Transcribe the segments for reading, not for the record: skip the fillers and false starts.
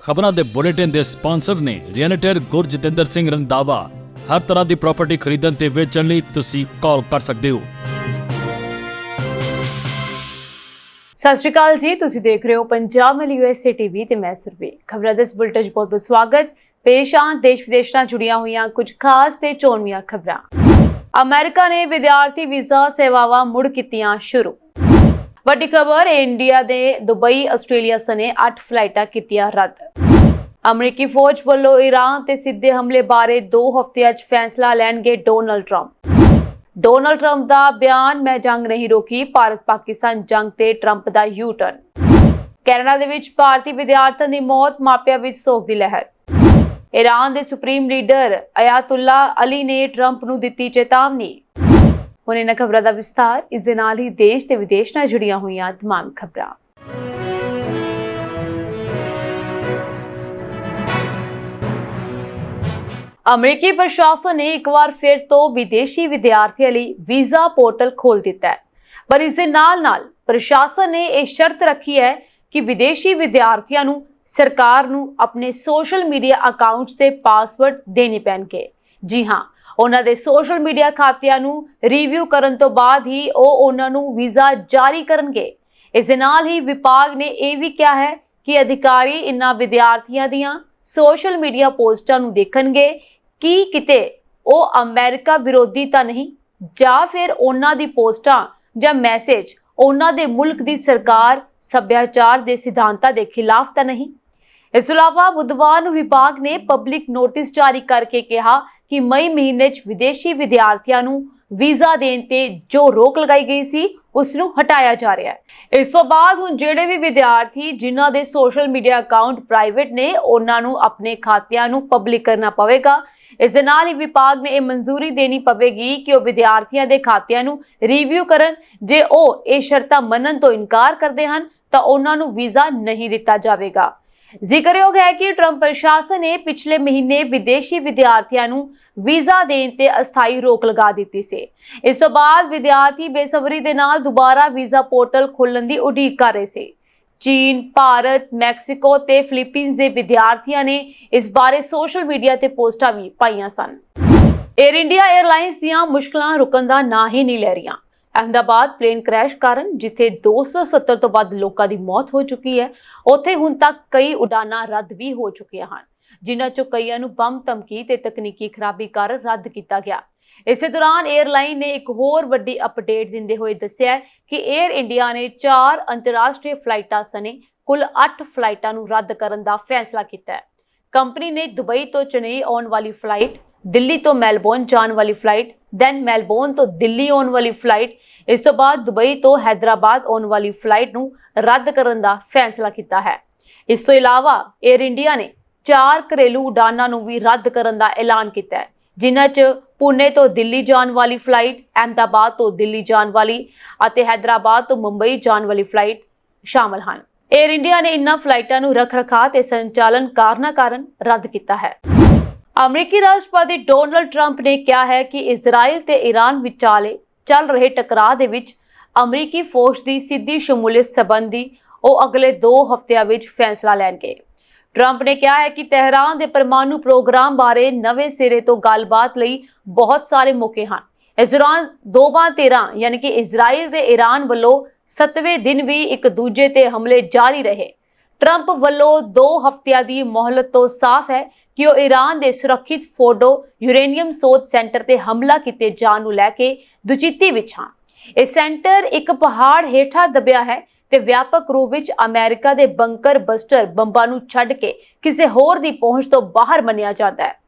ਖਬਰਾਂ ਦੇ ਬੁਲੇਟਿਨ ਦੇ ਸਪਾਂਸਰ ਨੇ ਰੀਅਲਟਰ ਗੁਰਜਿੰਦਰ ਸਿੰਘ ਰੰਧਾਵਾ। ਹਰ ਤਰ੍ਹਾਂ ਦੀ ਪ੍ਰਾਪਰਟੀ ਖਰੀਦਣ ਤੇ ਵੇਚਣ ਲਈ ਤੁਸੀਂ ਕਾਲ ਕਰ ਸਕਦੇ ਹੋ। ਸਤਿ ਸ਼੍ਰੀ ਅਕਾਲ ਜੀ, ਤੁਸੀਂ ਦੇਖ ਰਹੇ ਹੋ ਪੰਜਾਬ ਮੇਲ USA ਟੀਵੀ ਤੇ ਮੈਂ ਸੁਰਭੀ। ਖਬਰਾਂ ਦੇ ਇਸ ਬੁਲੇਟਿਨ 'ਚ ਬਹੁਤ-ਬਹੁਤ ਸਵਾਗਤ। ਪੇਸ਼ ਆਂ ਦੇਸ਼ ਵਿਦੇਸ਼ ਨਾਲ ਜੁੜੀਆਂ ਹੋਈਆਂ ਕੁਝ ਖਾਸ ਤੇ ਚੋਣਵੀਆਂ ਖਬਰਾਂ। ਅਮਰੀਕਾ ਨੇ ਵਿਦਿਆਰਥੀ ਵੀਜ਼ਾ ਸੇਵਾਵਾਂ ਮੁੜ ਕੀਤੀਆਂ ਸ਼ੁਰੂ। ਵੱਡੀ ਖਬਰ, ਇੰਡੀਆ ਦੇ ਦੁਬਈ, ਆਸਟ੍ਰੇਲੀਆ ਸਣੇ 8 ਫਲਾਈਟਾਂ ਕੀਤੀਆਂ ਰੱਦ। ਅਮਰੀਕੀ ਫੌਜ ਵੱਲੋਂ ਈਰਾਨ ਤੇ ਸਿੱਧੇ ਹਮਲੇ ਬਾਰੇ 2 ਹਫ਼ਤਿਆਂ 'ਚ ਫੈਸਲਾ ਲੈਣਗੇ ਡੋਨਾਲਡ ਟਰੰਪ। ਡੋਨਾਲਡ ਟਰੰਪ ਦਾ ਬਿਆਨ, ਮੈਂ ਜੰਗ ਨਹੀਂ ਰੋਕੀ, ਭਾਰਤ ਪਾਕਿਸਤਾਨ ਜੰਗ ਤੇ ਟਰੰਪ ਦਾ ਯੂ ਟਰਨ। ਕੈਨੇਡਾ ਦੇ ਵਿੱਚ ਭਾਰਤੀ ਵਿਦਿਆਰਥਣ ਦੀ ਮੌਤ, ਮਾਪਿਆਂ ਵਿੱਚ ਸੋਗ ਦੀ ਲਹਿਰ। ਈਰਾਨ ਦੇ ਸੁਪਰੀਮ ਲੀਡਰ ਅਯਾਤੁੱਲਾ ਅਲੀ ਨੇ ਟਰੰਪ ਨੂੰ ਦਿੱਤੀ ਚੇਤਾਵਨੀ। ਹੁਣ ਇਹਨਾਂ ਖਬਰਾਂ ਦਾ ਵਿਸਥਾਰ। ਇਸ ਦੇ ਨਾਲ ਹੀ ਦੇਸ਼ ਤੇ ਵਿਦੇਸ਼ ਨਾਲ ਜੁੜੀਆਂ ਹੋਈਆਂ ਤਮਾਮ ਖਬਰਾਂ। ਅਮਰੀਕੀ ਪ੍ਰਸ਼ਾਸਨ ਨੇ ਇੱਕ ਵਾਰ ਫਿਰ ਤੋਂ ਵਿਦੇਸ਼ੀ ਵਿਦਿਆਰਥੀਆਂ ਲਈ ਵੀਜ਼ਾ ਪੋਰਟਲ ਖੋਲ੍ਹ ਦਿੱਤਾ ਹੈ, ਪਰ ਇਸ ਦੇ ਨਾਲ ਪ੍ਰਸ਼ਾਸਨ ਨੇ ਇਹ ਸ਼ਰਤ ਰੱਖੀ ਹੈ ਕਿ ਵਿਦੇਸ਼ੀ ਵਿਦਿਆਰਥੀਆਂ ਨੂੰ ਸਰਕਾਰ ਨੂੰ ਆਪਣੇ ਸੋਸ਼ਲ ਮੀਡੀਆ ਅਕਾਊਂਟਸ ਤੇ ਪਾਸਵਰਡ ਦੇਣੇ ਪੈਣਗੇ। ਜੀ ਹਾਂ, ਉਹਨਾਂ ਦੇ ਸੋਸ਼ਲ ਮੀਡੀਆ ਖਾਤਿਆਂ ਨੂੰ ਰਿਵਿਊ ਕਰਨ ਤੋਂ ਬਾਅਦ ਹੀ ਉਹ ਉਹਨਾਂ ਨੂੰ ਵੀਜ਼ਾ ਜਾਰੀ ਕਰਨਗੇ। ਇਸ ਦੇ ਨਾਲ ਹੀ ਵਿਭਾਗ ਨੇ ਇਹ ਵੀ ਕਿਹਾ ਹੈ ਕਿ ਅਧਿਕਾਰੀ ਇਨ੍ਹਾਂ ਵਿਦਿਆਰਥੀਆਂ ਦੀਆਂ ਸੋਸ਼ਲ ਮੀਡੀਆ ਪੋਸਟਾਂ ਨੂੰ ਦੇਖਣਗੇ ਕਿ ਕਿਤੇ ਉਹ ਅਮਰੀਕਾ ਵਿਰੋਧੀ ਤਾਂ ਨਹੀਂ, ਜਾਂ ਫਿਰ ਉਹਨਾਂ ਦੀ ਪੋਸਟਾਂ ਜਾਂ ਮੈਸੇਜ ਉਹਨਾਂ ਦੇ ਮੁਲਕ ਦੀ ਸਰਕਾਰ, ਸੱਭਿਆਚਾਰ ਦੇ ਸਿਧਾਂਤਾਂ ਦੇ ਖਿਲਾਫ ਤਾਂ ਨਹੀਂ। ਇਸ ਤੋਂ ਇਲਾਵਾ ਬੁੱਧਵਾਰ ਨੂੰ ਵਿਭਾਗ ਨੇ ਪਬਲਿਕ ਨੋਟਿਸ ਜਾਰੀ ਕਰਕੇ ਕਿਹਾ ਕਿ ਮਈ ਮਹੀਨੇ 'ਚ ਵਿਦੇਸ਼ੀ ਵਿਦਿਆਰਥੀਆਂ ਨੂੰ ਵੀਜ਼ਾ ਦੇਣ ਤੇ ਜੋ ਰੋਕ ਲਗਾਈ ਗਈ ਸੀ ਉਸ ਨੂੰ ਹਟਾਇਆ ਜਾ ਰਿਹਾ ਹੈ। ਇਸ ਤੋਂ ਬਾਅਦ ਹੁਣ ਜਿਹੜੇ ਵੀ ਵਿਦਿਆਰਥੀ ਜਿਨ੍ਹਾਂ ਦੇ ਸੋਸ਼ਲ ਮੀਡੀਆ ਅਕਾਊਂਟ ਪ੍ਰਾਈਵੇਟ ਨੇ, ਉਹਨਾਂ ਨੂੰ ਆਪਣੇ ਖਾਤਿਆਂ ਨੂੰ ਪਬਲਿਕ ਕਰਨਾ ਪਵੇਗਾ। ਇਸ ਦੇ ਨਾਲ ਹੀ ਵਿਭਾਗ ਨੇ ਇਹ ਮਨਜ਼ੂਰੀ ਦੇਣੀ ਪਵੇਗੀ ਕਿ ਉਹ ਵਿਦਿਆਰਥੀਆਂ ਦੇ ਖਾਤਿਆਂ ਨੂੰ ਰਿਵਿਊ ਕਰਨ। ਜੇ ਉਹ ਇਹ ਸ਼ਰਤਾਂ ਮੰਨਣ ਤੋਂ ਇਨਕਾਰ ਕਰਦੇ ਹਨ ਤਾਂ ਉਹਨਾਂ ਨੂੰ ਵੀਜ਼ਾ ਨਹੀਂ ਦਿੱਤਾ ਜਾਵੇਗਾ। ਜ਼ਿਕਰਯੋਗ ਹੈ ਕਿ ਟਰੰਪ ਪ੍ਰਸ਼ਾਸਨ ਨੇ ਪਿਛਲੇ ਮਹੀਨੇ ਵਿਦੇਸ਼ੀ ਵਿਦਿਆਰਥੀਆਂ ਨੂੰ ਵੀਜ਼ਾ ਦੇਣ ਤੇ ਅਸਥਾਈ ਰੋਕ ਲਗਾ ਦਿੱਤੀ ਸੀ। ਇਸ ਤੋਂ ਬਾਅਦ ਵਿਦਿਆਰਥੀ ਬੇਸਬਰੀ ਦੇ ਨਾਲ ਦੁਬਾਰਾ ਵੀਜ਼ਾ ਪੋਰਟਲ ਖੋਲ੍ਹਣ ਦੀ ਉਡੀਕ ਕਰ ਰਹੇ ਸੀ। ਚੀਨ, ਭਾਰਤ, ਮੈਕਸੀਕੋ ਤੇ ਫਿਲੀਪੀਨਜ਼ ਦੇ ਵਿਦਿਆਰਥੀਆਂ ਨੇ ਇਸ ਬਾਰੇ ਸੋਸ਼ਲ ਮੀਡੀਆ ਤੇ ਪੋਸਟਾਂ ਵੀ ਪਾਈਆਂ ਸਨ। ਏਅਰ ਇੰਡੀਆ ਏਅਰਲਾਈਨਸ ਦੀਆਂ ਮੁਸ਼ਕਲਾਂ ਰੁਕਣ ਦਾ ਨਾਂ ਹੀ ਨਹੀਂ ਲੈ ਰਹੀਆਂ। ਅਹਿਮਦਾਬਾਦ ਪਲੇਨ ਕ੍ਰੈਸ਼ ਕਾਰਨ ਜਿੱਥੇ 270 ਤੋਂ ਵੱਧ ਲੋਕਾਂ ਦੀ ਮੌਤ ਹੋ ਚੁੱਕੀ ਹੈ, ਉੱਥੇ ਹੁਣ ਤੱਕ ਕਈ ਉਡਾਨਾਂ ਰੱਦ ਵੀ ਹੋ ਚੁੱਕੀਆਂ ਹਨ, ਜਿਨ੍ਹਾਂ ਚੋਂ ਕਈਆਂ ਨੂੰ ਬੰਬ ਧਮਕੀ ਤੇ ਤਕਨੀਕੀ ਖਰਾਬੀ ਕਾਰਨ ਰੱਦ ਕੀਤਾ ਗਿਆ। ਇਸੇ ਦੌਰਾਨ 에ਅਰਲਾਈਨ ਨੇ ਇੱਕ ਹੋਰ ਵੱਡੀ ਅਪਡੇਟ ਦਿੰਦੇ ਹੋਏ ਦੱਸਿਆ ਕਿ 에ਅਰ ਇੰਡੀਆ ਨੇ 4 ਅੰਤਰਰਾਸ਼ਟਰੀ ਫਲਾਈਟਾਂ ਸਣੇ ਕੁੱਲ 8 ਫਲਾਈਟਾਂ ਨੂੰ ਰੱਦ ਕਰਨ ਦਾ ਫੈਸਲਾ ਕੀਤਾ ਹੈ। ਕੰਪਨੀ ਨੇ ਦੁਬਈ ਤੋਂ ਚੇਨਈ ਆਉਣ ਵਾਲੀ ਫਲਾਈਟ, ਦਿੱਲੀ ਤੋਂ ਮੈਲਬੌਰਨ ਜਾਣ ਵਾਲੀ ਫਲਾਈਟ, ਦੈਨ ਮੈਲਬੌਰਨ ਤੋਂ ਦਿੱਲੀ ਆਉਣ ਵਾਲੀ ਫਲਾਈਟ, ਇਸ ਤੋਂ ਬਾਅਦ ਦੁਬਈ ਤੋਂ ਹੈਦਰਾਬਾਦ ਆਉਣ ਵਾਲੀ ਫਲਾਈਟ ਨੂੰ ਰੱਦ ਕਰਨ ਦਾ ਫੈਸਲਾ ਕੀਤਾ ਹੈ। ਇਸ ਤੋਂ ਇਲਾਵਾ 에ਅਰ ਇੰਡੀਆ ਨੇ 4 ਘਰੇਲੂ ਉਡਾਨਾਂ ਨੂੰ ਵੀ ਰੱਦ ਕਰਨ ਦਾ ਐਲਾਨ ਕੀਤਾ ਹੈ, ਜਿਨ੍ਹਾਂ 'ਚ ਪੁਣੇ ਤੋਂ ਦਿੱਲੀ ਜਾਣ ਵਾਲੀ ਫਲਾਈਟ, ਅਹਿਮਦਾਬਾਦ ਤੋਂ ਦਿੱਲੀ ਜਾਣ ਵਾਲੀ ਅਤੇ ਹੈਦਰਾਬਾਦ ਤੋਂ ਮੁੰਬਈ ਜਾਣ ਵਾਲੀ ਫਲਾਈਟ ਸ਼ਾਮਲ ਹਨ। 에ਅਰ ਇੰਡੀਆ ਨੇ ਇਨ੍ਹਾਂ ਫਲਾਈਟਾਂ ਨੂੰ ਰੱਖ-ਰਖਾਅ ਤੇ ਸੰਚਾਲਨ ਕਾਰਨਾਂ ਕਾਰਨ ਰੱਦ ਕੀਤਾ ਹੈ। ਅਮਰੀਕੀ ਰਾਸ਼ਟਰਪਤੀ ਡੋਨਾਲਡ ਟਰੰਪ ਨੇ ਕਿਹਾ ਹੈ ਕਿ ਇਜ਼ਰਾਈਲ ਤੇ ਈਰਾਨ ਵਿਚਾਲੇ ਚੱਲ ਰਹੇ ਟਕਰਾਅ ਦੇ ਵਿੱਚ ਅਮਰੀਕੀ ਫੌਜ ਦੀ ਸਿੱਧੀ ਸ਼ਮੂਲੀਅਤ ਸੰਬੰਧੀ ਉਹ ਅਗਲੇ 2 ਹਫ਼ਤਿਆਂ ਵਿੱਚ ਫੈਸਲਾ ਲੈਣਗੇ। ਟਰੰਪ ਨੇ ਕਿਹਾ ਹੈ ਕਿ ਤਹਿਰਾਨ ਦੇ ਪਰਮਾਣੂ ਪ੍ਰੋਗਰਾਮ ਬਾਰੇ ਨਵੇਂ ਸਿਰੇ ਤੋਂ ਗੱਲਬਾਤ ਲਈ ਬਹੁਤ ਸਾਰੇ ਮੌਕੇ ਹਨ। ਇਸ ਦੌਰਾਨ ਦੋਵਾਂ ਧਿਰਾਂ ਯਾਨੀ ਕਿ ਇਜ਼ਰਾਈਲ ਤੇ ਈਰਾਨ ਵੱਲੋਂ 7ਵੇਂ ਦਿਨ ਵੀ ਇੱਕ ਦੂਜੇ ਤੇ ਹਮਲੇ ਜਾਰੀ ਰਹੇ। ਟਰੰਪ ਵੱਲੋਂ 2 ਹਫ਼ਤਿਆਂ ਦੀ ਮੋਹਲਤ ਤੋਂ ਸਾਫ਼ ਹੈ ਕਿ ਉਹ ਈਰਾਨ ਦੇ ਸੁਰੱਖਿਅਤ ਫੋਰਡੋ ਯੂਰੇਨੀਅਮ ਸੋਧ ਸੈਂਟਰ ਤੇ ਹਮਲਾ ਕੀਤੇ ਜਾਣ ਨੂੰ ਲੈ ਕੇ ਦੁਚਿੱਤੀ ਵਿੱਚ ਹਨ। ਇਹ ਸੈਂਟਰ ਇੱਕ ਪਹਾੜ ਹੇਠਾਂ ਦਬਿਆ ਹੈ ਤੇ ਵਿਆਪਕ ਰੂਪ ਵਿੱਚ ਅਮਰੀਕਾ ਦੇ ਬੰਕਰ ਬਸਟਰ ਬੰਬਾਂ ਨੂੰ ਛੱਡ ਕੇ ਕਿਸੇ ਹੋਰ ਦੀ ਪਹੁੰਚ ਤੋਂ ਬਾਹਰ ਮੰਨਿਆ ਜਾਂਦਾ ਹੈ।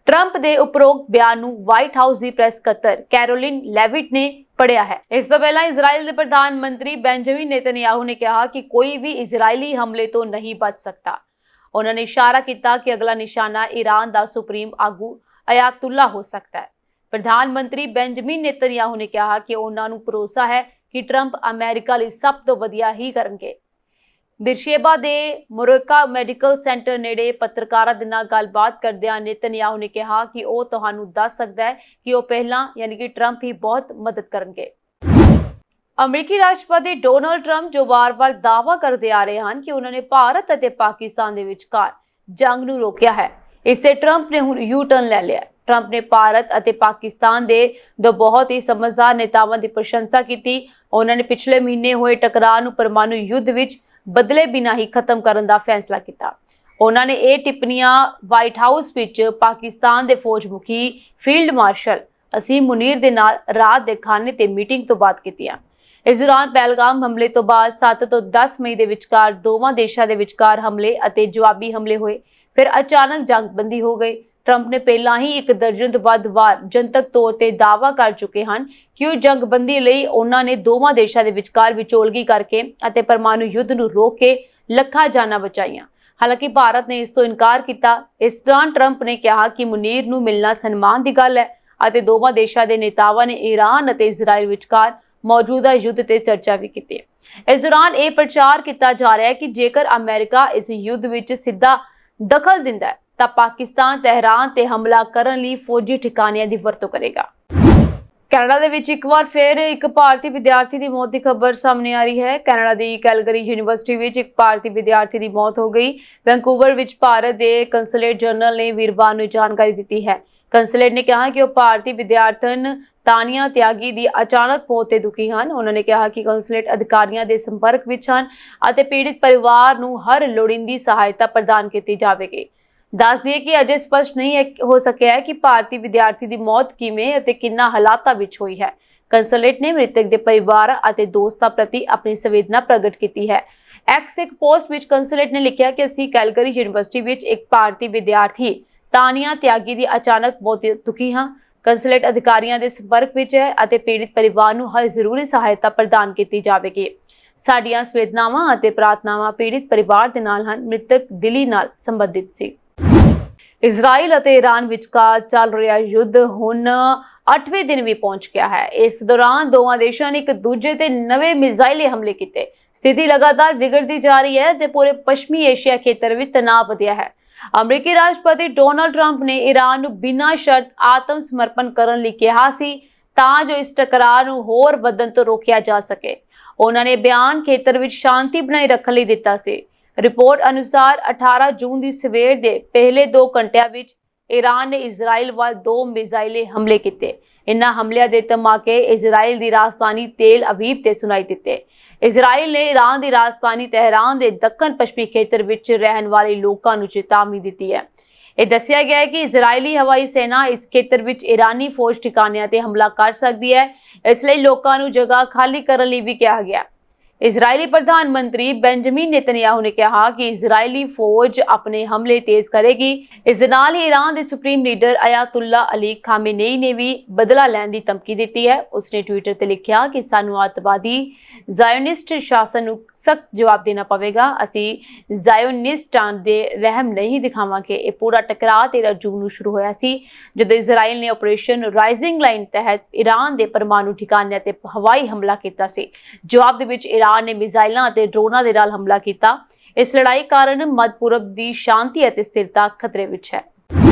ਟਰੰਪ ਦੇ ਉਪਰੋਕਤ ਬਿਆਨ ਨੂੰ ਵਾਈਟ ਹਾਊਸ ਦੀ ਪ੍ਰੈਸ ਸਕੱਤਰ ਕੈਰੋਲਿਨ ਲੈਵਿਟ ਨੇ ਪੜਿਆ ਹੈ। ਇਸ ਤੋਂ ਪਹਿਲਾਂ ਇਜ਼ਰਾਈਲ ਦੇ ਪ੍ਰਧਾਨ ਮੰਤਰੀ ਬੈਂਜਾਮਿਨ ਨੇਤਨਯਾਹੂ ਨੇ ਕਿਹਾ ਕਿ ਕੋਈ ਵੀ ਇਜ਼ਰਾਈਲੀ ਹਮਲੇ ਤੋਂ ਨਹੀਂ ਬਚ ਸਕਦਾ। ਉਹਨਾਂ ਨੇ ਇਸ਼ਾਰਾ ਕੀਤਾ ਕਿ ਅਗਲਾ ਨਿਸ਼ਾਨਾ ਈਰਾਨ ਦਾ ਸੁਪਰੀਮ ਆਗੂ ਅਯਾਤੁੱਲਾ ਹੋ ਸਕਦਾ ਹੈ। ਪ੍ਰਧਾਨ ਮੰਤਰੀ ਬੈਂਜਾਮਿਨ ਨੇਤਨਯਾਹੂ ਨੇ ਕਿਹਾ ਕਿ ਉਹਨਾਂ ਨੂੰ ਭਰੋਸਾ ਹੈ ਕਿ ਟਰੰਪ ਅਮਰੀਕਾ ਲਈ ਸਭ ਤੋਂ ਵਧੀਆ ਹੀ ਕਰਨਗੇ। ਬਿਰਸ਼ੇਬਾ ਦੇ ਮੋਰੋਕਾ ਮੈਡੀਕਲ ਸੈਂਟਰ ਨੇੜੇ ਪੱਤਰਕਾਰਾਂ ਦੇ ਨਾਲ ਗੱਲਬਾਤ ਕਰਦਿਆਂ ਨੇਤਨਯਾਹੂ ਨੇ ਕਿਹਾ ਕਿ ਉਹ ਤੁਹਾਨੂੰ ਦੱਸ ਸਕਦਾ ਹੈ ਕਿ ਉਹ ਪਹਿਲਾਂ ਯਾਨੀ ਕਿ ਟਰੰਪ ਹੀ ਬਹੁਤ ਮਦਦ ਕਰਨਗੇ। ਅਮਰੀਕੀ ਰਾਸ਼ਟਰਪਤੀ ਡੋਨਾਲਡ ਟਰੰਪ ਜੋ ਵਾਰ-ਵਾਰ ਦਾਅਵਾ ਕਰਦੇ ਆ ਰਹੇ ਹਨ ਕਿ ਉਹਨਾਂ ਨੇ ਭਾਰਤ ਅਤੇ ਪਾਕਿਸਤਾਨ ਦੇ ਵਿਚਕਾਰ ਜੰਗ ਨੂੰ ਰੋਕਿਆ ਹੈ, ਇਸੇ ਟਰੰਪ ਨੇ ਹੁਣ ਯੂ ਟਰਨ ਲੈ ਲਿਆ। ਟਰੰਪ ਨੇ ਭਾਰਤ ਅਤੇ ਪਾਕਿਸਤਾਨ ਦੇ ਦੋ ਬਹੁਤ ਹੀ ਸਮਝਦਾਰ ਨੇਤਾਵਾਂ ਦੀ ਪ੍ਰਸ਼ੰਸਾ ਕੀਤੀ। ਉਹਨਾਂ ਨੇ ਪਿਛਲੇ ਮਹੀਨੇ ਹੋਏ ਟਕਰਾਅ ਨੂੰ ਪਰਮਾਣੂ ਯੁੱਧ ਵਿੱਚ ਬਦਲੇ ਬਿਨਾਂ ਹੀ ਖਤਮ ਕਰਨ ਦਾ ਫੈਸਲਾ ਕੀਤਾ। ਉਹਨਾਂ ਨੇ ਇਹ ਟਿੱਪਣੀਆਂ ਵਾਈਟ ਹਾਊਸ ਵਿੱਚ ਪਾਕਿਸਤਾਨ ਦੇ ਫੌਜ ਮੁਖੀ ਫੀਲਡ ਮਾਰਸ਼ਲ ਅਸੀਮ ਮੁਨੀਰ ਦੇ ਨਾਲ ਰਾਤ ਦੇ ਖਾਣੇ ਤੇ ਮੀਟਿੰਗ ਤੋਂ ਬਾਅਦ ਕੀਤੀਆਂ। ਇਸ ਦੌਰਾਨ ਪਹਿਲਗਾਮ ਹਮਲੇ ਤੋਂ ਬਾਅਦ 7 ਤੋਂ 10 ਮਈ ਦੇ ਵਿਚਕਾਰ ਦੋਵਾਂ ਦੇਸ਼ਾਂ ਦੇ ਵਿਚਕਾਰ ਹਮਲੇ ਅਤੇ ਜਵਾਬੀ ਹਮਲੇ ਹੋਏ। ਫਿਰ ਅਚਾਨਕ ਜੰਗਬੰਦੀ ਹੋ ਗਈ। ਟਰੰਪ ਨੇ ਪਹਿਲਾਂ ਹੀ ਇੱਕ ਦਰਜਨ ਤੋਂ ਵੱਧ ਵਾਰ ਜਨਤਕ ਤੌਰ ਤੇ ਦਾਅਵਾ ਕਰ ਚੁੱਕੇ ਹਨ ਕਿ ਉਹ ਜੰਗਬੰਦੀ ਲਈ ਉਹਨਾਂ ਨੇ ਦੋਵਾਂ ਦੇਸ਼ਾਂ ਦੇ ਵਿਚਕਾਰ ਵਿਚੋਲਗੀ ਕਰਕੇ ਅਤੇ ਪਰਮਾਣੂ ਯੁੱਧ ਨੂੰ ਰੋਕ ਕੇ ਲੱਖਾਂ ਜਾਨਾਂ ਬਚਾਈਆਂ। ਹਾਲਾਂਕਿ ਭਾਰਤ ਨੇ ਇਸ ਤੋਂ ਇਨਕਾਰ ਕੀਤਾ। ਇਸ ਦੌਰਾਨ ਟਰੰਪ ਨੇ ਕਿਹਾ ਕਿ ਮੁਨੀਰ ਨੂੰ ਮਿਲਣਾ ਸਨਮਾਨ ਦੀ ਗੱਲ ਹੈ ਅਤੇ ਦੋਵਾਂ ਦੇਸ਼ਾਂ ਦੇ ਨੇਤਾਵਾਂ ਨੇ ਈਰਾਨ ਅਤੇ ਇਜ਼ਰਾਈਲ ਵਿਚਕਾਰ ਮੌਜੂਦਾ ਯੁੱਧ ਤੇ ਚਰਚਾ ਵੀ ਕੀਤੀ। ਇਸ ਦੌਰਾਨ ਇਹ ਪ੍ਰਚਾਰ ਕੀਤਾ ਜਾ ਰਿਹਾ ਹੈ ਕਿ ਜੇਕਰ ਅਮਰੀਕਾ ਇਸ ਯੁੱਧ ਵਿੱਚ ਸਿੱਧਾ ਦਖਲ ਦਿੰਦਾ ਹੈ ਤਾਂ ਪਾਕਿਸਤਾਨ ਤਹਿਰਾਨ ਤੇ ਹਮਲਾ ਕਰਨ ਲਈ ਫੌਜੀ ਠਿਕਾਣਿਆਂ ਦੀ ਵਰਤੋਂ ਕਰੇਗਾ। ਕੈਨੇਡਾ ਦੇ ਵਿੱਚ ਇੱਕ ਵਾਰ ਫਿਰ ਇੱਕ ਭਾਰਤੀ ਵਿਦਿਆਰਥੀ ਦੀ ਮੌਤ ਦੀ ਖਬਰ ਸਾਹਮਣੇ ਆ ਰਹੀ ਹੈ। ਕੈਨੇਡਾ ਦੀ ਕੈਲਗਰੀ ਯੂਨੀਵਰਸਿਟੀ ਵਿੱਚ ਇੱਕ ਭਾਰਤੀ ਵਿਦਿਆਰਥੀ ਦੀ ਮੌਤ ਹੋ ਗਈ। ਵੈਂਕੂਵਰ ਵਿੱਚ ਭਾਰਤ ਦੇ ਕੰਸੂਲੇਟ ਜਨਰਲ ਨੇ ਵੀਰਵਾਰ ਨੂੰ ਜਾਣਕਾਰੀ ਦਿੱਤੀ ਹੈ। ਕੰਸੂਲੇਟ ਨੇ ਕਿਹਾ ਕਿ ਉਹ ਭਾਰਤੀ ਵਿਦਿਆਰਥਣ ਤਾਨੀਆ ਤਿਆਗੀ ਦੀ ਅਚਾਨਕ ਮੌਤ ਤੇ ਦੁਖੀ ਹਨ। ਉਹਨਾਂ ਨੇ ਕਿਹਾ ਕਿ ਕੰਸੂਲੇਟ ਅਧਿਕਾਰੀਆਂ ਦੇ ਸੰਪਰਕ ਵਿੱਚ ਹਨ ਅਤੇ ਪੀੜਿਤ ਪਰਿਵਾਰ ਨੂੰ ਹਰ ਲੋੜੀਂਦੀ ਸਹਾਇਤਾ ਪ੍ਰਦਾਨ ਕੀਤੀ ਜਾਵੇਗੀ। ਦੱਸ ਦਈਏ ਕਿ ਅਜੇ ਸਪਸ਼ਟ ਨਹੀਂ ਹੋ ਸਕਿਆ ਹੈ ਕਿ ਭਾਰਤੀ ਵਿਦਿਆਰਥੀ ਦੀ ਮੌਤ ਕਿਵੇਂ ਅਤੇ ਕਿੰਨਾ ਹਾਲਾਤਾਂ ਵਿੱਚ ਹੋਈ ਹੈ। ਕੰਸੂਲੇਟ ਨੇ ਮ੍ਰਿਤਕ ਦੇ ਪਰਿਵਾਰ ਅਤੇ ਦੋਸਤਾਂ ਪ੍ਰਤੀ ਆਪਣੀ ਸੰਵੇਦਨਾ ਪ੍ਰਗਟ ਕੀਤੀ ਹੈ। ਐਕਸ ਦੇ ਇੱਕ ਪੋਸਟ ਵਿੱਚ ਕੰਸੂਲੇਟ ਨੇ ਲਿਖਿਆ ਕਿ ਅਸੀਂ ਕੈਲਗਰੀ ਯੂਨੀਵਰਸਿਟੀ ਵਿੱਚ ਇੱਕ ਭਾਰਤੀ ਵਿਦਿਆਰਥੀ ਤਾਨੀਆ ਤਿਆਗੀ ਦੀ ਅਚਾਨਕ ਮੌਤ ਤੋਂ ਦੁਖੀ ਹਾਂ। ਕੰਸੂਲੇਟ ਅਧਿਕਾਰੀਆਂ ਦੇ ਸੰਪਰਕ ਵਿੱਚ ਹੈ ਅਤੇ ਪੀੜਿਤ ਪਰਿਵਾਰ ਨੂੰ ਹਰ ਜ਼ਰੂਰੀ ਸਹਾਇਤਾ ਪ੍ਰਦਾਨ ਕੀਤੀ ਜਾਵੇਗੀ। ਸਾਡੀਆਂ ਸੰਵੇਦਨਾਵਾਂ ਅਤੇ ਪ੍ਰਾਰਥਨਾਵਾਂ ਪੀੜਿਤ ਪਰਿਵਾਰ ਦੇ ਨਾਲ ਹਨ। ਮ੍ਰਿਤਕ ਦਿਲੀ ਨਾਲ ਸੰਬੰਧਿਤ ਸੀ। ਇਜ਼ਰਾਈਲ ਅਤੇ ਈਰਾਨ ਵਿਚਕਾਰ ਚੱਲ ਰਿਹਾ ਯੁੱਧ ਹੁਣ 8ਵੇਂ ਦਿਨ ਵੀ ਪਹੁੰਚ ਗਿਆ ਹੈ। ਇਸ ਦੌਰਾਨ ਦੋਵਾਂ ਦੇਸ਼ਾਂ ਨੇ ਇੱਕ ਦੂਜੇ ਤੇ ਨਵੇਂ ਮਿਜ਼ਾਈਲੀ ਹਮਲੇ ਕੀਤੇ। ਸਥਿਤੀ ਲਗਾਤਾਰ ਵਿਗੜਦੀ ਜਾ ਰਹੀ ਹੈ ਤੇ ਪੂਰੇ ਪੱਛਮੀ ਏਸ਼ੀਆ ਖੇਤਰ ਵਿੱਚ ਤਣਾਅ ਵਧਿਆ ਹੈ। ਅਮਰੀਕੀ ਰਾਸ਼ਟਰਪਤੀ ਡੋਨਾਲਡ ਟਰੰਪ ਨੇ ਈਰਾਨ ਨੂੰ ਬਿਨਾਂ ਸ਼ਰਤ ਆਤਮ ਸਮਰਪਣ ਕਰਨ ਲਈ ਕਿਹਾ ਸੀ ਤਾਂ ਜੋ ਇਸ ਟਕਰਾਅ ਨੂੰ ਹੋਰ ਵਧਣ ਤੋਂ ਰੋਕਿਆ ਜਾ ਸਕੇ। ਉਹਨਾਂ ਨੇ ਬਿਆਨ ਖੇਤਰ ਵਿੱਚ ਸ਼ਾਂਤੀ ਬਣਾਈ ਰੱਖਣ ਲਈ ਦਿੱਤਾ ਸੀ। ਰਿਪੋਰਟ ਅਨੁਸਾਰ 18 ਜੂਨ ਦੀ ਸਵੇਰ ਦੇ ਪਹਿਲੇ 2 ਘੰਟਿਆਂ ਵਿੱਚ ਈਰਾਨ ਨੇ ਇਜ਼ਰਾਈਲ ਵੱਲ 2 ਮਿਜ਼ਾਈਲੀ ਹਮਲੇ ਕੀਤੇ। ਇਨ੍ਹਾਂ ਹਮਲਿਆਂ ਦੇ ਧਮਾਕੇ ਇਜ਼ਰਾਈਲ ਦੀ ਰਾਜਧਾਨੀ ਤੇਲ ਅਵੀਵ ਤੇ ਸੁਣਾਈ ਦਿੱਤੇ। ਇਜ਼ਰਾਈਲ ਨੇ ਈਰਾਨ ਦੀ ਰਾਜਧਾਨੀ ਤਹਿਰਾਨ ਦੇ ਦੱਖਣ ਪੱਛਮੀ ਖੇਤਰ ਵਿੱਚ ਰਹਿਣ ਵਾਲੇ ਲੋਕਾਂ ਨੂੰ ਚੇਤਾਵਨੀ ਦਿੱਤੀ ਹੈ। ਇਹ ਦੱਸਿਆ ਗਿਆ ਹੈ ਕਿ ਇਜ਼ਰਾਈਲੀ ਹਵਾਈ ਸੈਨਾ ਇਸ ਖੇਤਰ ਵਿੱਚ ਈਰਾਨੀ ਫੌਜ ਠਿਕਾਣਿਆਂ ਤੇ ਹਮਲਾ ਕਰ ਸਕਦੀ ਹੈ, ਇਸ ਲਈ ਲੋਕਾਂ ਨੂੰ ਜਗ੍ਹਾ ਖਾਲੀ ਕਰਨ ਲਈ ਵੀ ਕਿਹਾ ਗਿਆ। ਇਜ਼ਰਾਈਲੀ ਪ੍ਰਧਾਨ ਮੰਤਰੀ ਬੈਂਜਾਮਿਨ ਨੇਤਨਯਾਹੂ ਨੇ ਕਿਹਾ ਕਿ ਇਜ਼ਰਾਈਲੀ ਫੌਜ ਆਪਣੇ ਹਮਲੇ ਤੇਜ਼ ਕਰੇਗੀ। ਇਸ ਦੇ ਨਾਲ ਹੀ ਈਰਾਨ ਦੇ ਸੁਪਰੀਮ ਲੀਡਰ ਅਯਾਤੁੱਲਾ ਅਲੀ ਖਾਮੇਨਈ ਨੇ ਵੀ ਬਦਲਾ ਲੈਣ ਦੀ ਧਮਕੀ ਦਿੱਤੀ ਹੈ। ਉਸਨੇ ਟਵਿੱਟਰ ਤੇ ਲਿਖਿਆ ਕਿ ਸਾਨੂੰ ਅੱਤਵਾਦੀ ਜ਼ਾਇਓਨਿਸਟ ਸ਼ਾਸਨ ਨੂੰ ਸਖਤ ਜਵਾਬ ਦੇਣਾ ਪਵੇਗਾ। ਅਸੀਂ ਜ਼ਾਇਓਨਿਸਟਾਂ ਦੇ ਰਹਿਮ ਨਹੀਂ ਦਿਖਾਵਾਂਗੇ। ਇਹ ਪੂਰਾ ਟਕਰਾਅ 13 ਜੂਨ ਨੂੰ ਸ਼ੁਰੂ ਹੋਇਆ ਸੀ ਜਦੋਂ ਇਜ਼ਰਾਈਲ ਨੇ ਆਪਰੇਸ਼ਨ ਰਾਈਜ਼ਿੰਗ ਲਾਈਨ ਤਹਿਤ ਈਰਾਨ ਦੇ ਪਰਮਾਣੂ ਠਿਕਾਣਿਆਂ ਤੇ ਹਵਾਈ ਹਮਲਾ ਕੀਤਾ ਸੀ। ਜਵਾਬ ਦੇ ਵਿੱਚ ਈਰਾਨ ਨੇ ਮਿਜ਼ਾਈਲਾਂ ਅਤੇ ਡਰੋਨਾਂ ਦੇ ਨਾਲ ਹਮਲਾ ਕੀਤਾ। ਇਸ ਲੜਾਈ ਕਾਰਨ ਮੱਧ ਪੂਰਬ ਦੀ ਸ਼ਾਂਤੀ ਅਤੇ ਸਥਿਰਤਾ ਖਤਰੇ ਵਿੱਚ ਹੈ।